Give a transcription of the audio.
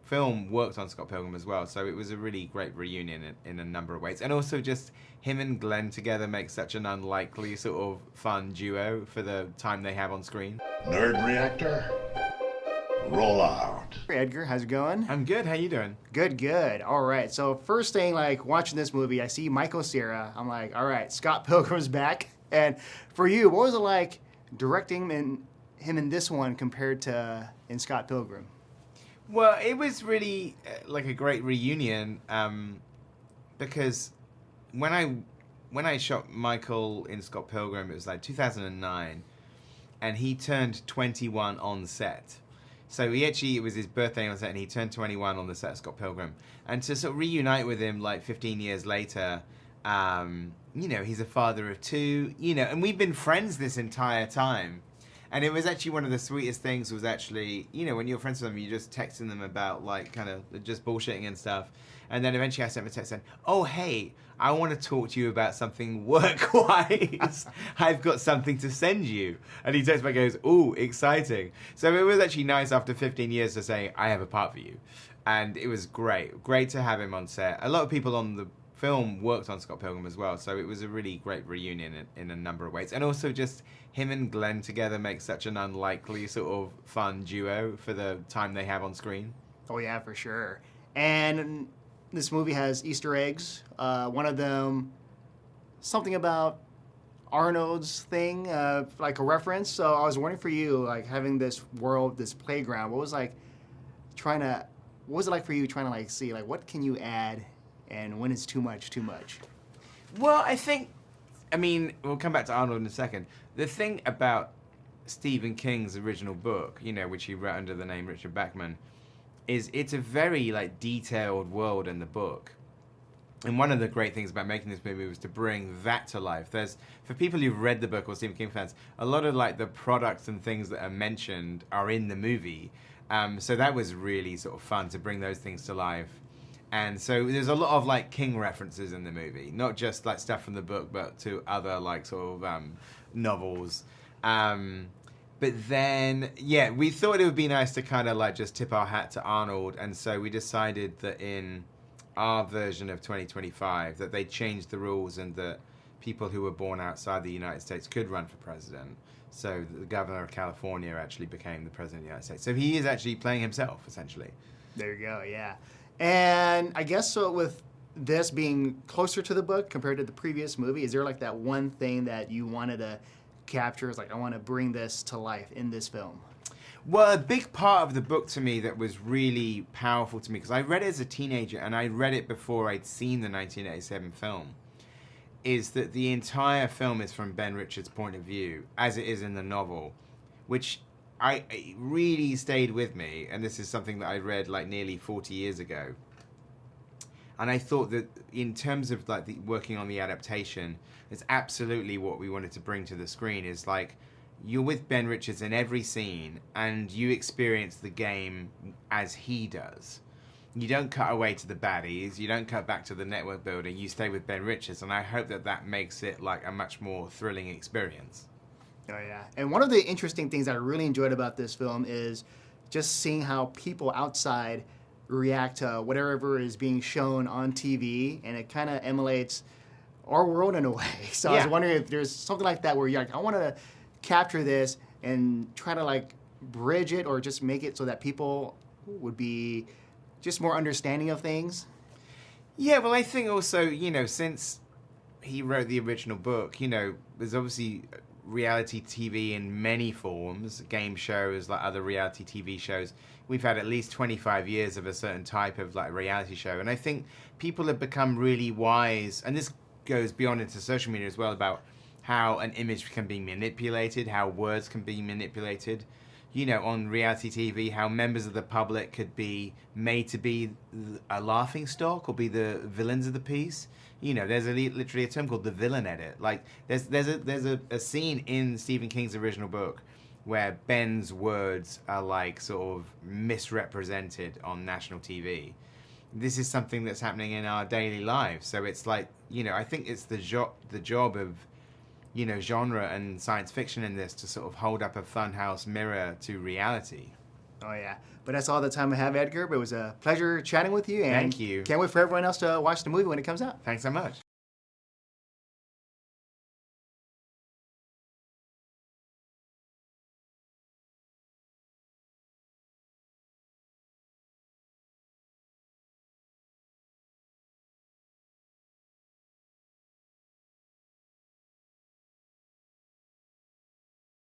film worked on Scott Pilgrim as well, so it was a really great reunion in a number of ways. And also just him and Glenn together make such an unlikely sort of fun duo for the time they have on screen. Nerd Reactor, roll out. Hey Edgar, how's it going? I'm good, how you doing? Good, good. All right, so first thing, like, watching this movie, I see Michael Cera. I'm like, all right, Scott Pilgrim's back. And for you, what was it like directing him in this one compared to in Scott Pilgrim? Well, it was really like a great reunion because when I shot Michael in Scott Pilgrim, it was like 2009, and he turned 21 on set. So it was his birthday on set, and he turned 21 on the set of Scott Pilgrim. And to sort of reunite with him like 15 years later, he's a father of two, and we've been friends this entire time. And it was actually one of the sweetest things was actually, when you're friends with them, you're just texting them about like kind of just bullshitting and stuff. And then eventually I sent him a text saying, oh, hey, I want to talk to you about something work-wise. I've got something to send you. And he texts back and goes, ooh, exciting. So it was actually nice after 15 years to say, I have a part for you. And it was great. Great to have him on set. A lot of people on the film worked on Scott Pilgrim as well, so it was a really great reunion in a number of ways. And also just him and Glenn together make such an unlikely sort of fun duo for the time they have on screen. Oh yeah, for sure. And this movie has Easter eggs. One of them, something about Arnold's thing, like a reference. So I was wondering for you, like having this world, this playground, what was it like for you trying to like see, like what can you add and when it's too much, too much? Well, we'll come back to Arnold in a second. The thing about Stephen King's original book, which he wrote under the name Richard Bachman, is it's a very like detailed world in the book. And one of the great things about making this movie was to bring that to life. For people who've read the book or Stephen King fans, a lot of like the products and things that are mentioned are in the movie. So that was really sort of fun to bring those things to life. And so there's a lot of like King references in the movie, not just like stuff from the book, but to other like sort of novels. But then, yeah, we thought it would be nice to kind of like just tip our hat to Arnold. And so we decided that in our version of 2025 that they changed the rules and that people who were born outside the United States could run for president. So the governor of California actually became the president of the United States. So he is actually playing himself, essentially. There you go, yeah. And I guess so with this being closer to the book compared to the previous movie, is there like that one thing that you wanted to capture? It's like, I want to bring this to life in this film. Well, a big part of the book to me that was really powerful to me, because I read it as a teenager and I read it before I'd seen the 1987 film, is that the entire film is from Ben Richards' point of view, as it is in the novel, which it really stayed with me, and this is something that I read like nearly 40 years ago. And I thought that in terms of like working on the adaptation, it's absolutely what we wanted to bring to the screen. Is like you're with Ben Richards in every scene, and you experience the game as he does. You don't cut away to the baddies. You don't cut back to the network building. You stay with Ben Richards, and I hope that makes it like a much more thrilling experience. Oh yeah, and one of the interesting things I really enjoyed about this film is just seeing how people outside react to whatever is being shown on TV, and it kind of emulates our world in a way. So I was wondering if there's something like that where you're like, I want to capture this and try to like bridge it or just make it so that people would be just more understanding of things. Yeah, well, I think also, since he wrote the original book, there's obviously reality TV in many forms, game shows, like other reality TV shows. We've had at least 25 years of a certain type of like reality show. And I think people have become really wise, and this goes beyond into social media as well, about how an image can be manipulated, how words can be manipulated. On reality TV, how members of the public could be made to be a laughing stock or be the villains of the piece. There's literally a term called the villain edit. Like there's a scene in Stephen King's original book where Ben's words are like sort of misrepresented on national TV. This is something that's happening in our daily lives. So it's like, I think it's the job of genre and science fiction in this to sort of hold up a funhouse mirror to reality. Oh, yeah. But that's all the time I have, Edgar. But it was a pleasure chatting with you. And Thank you. Can't wait for everyone else to watch the movie when it comes out. Thanks so much.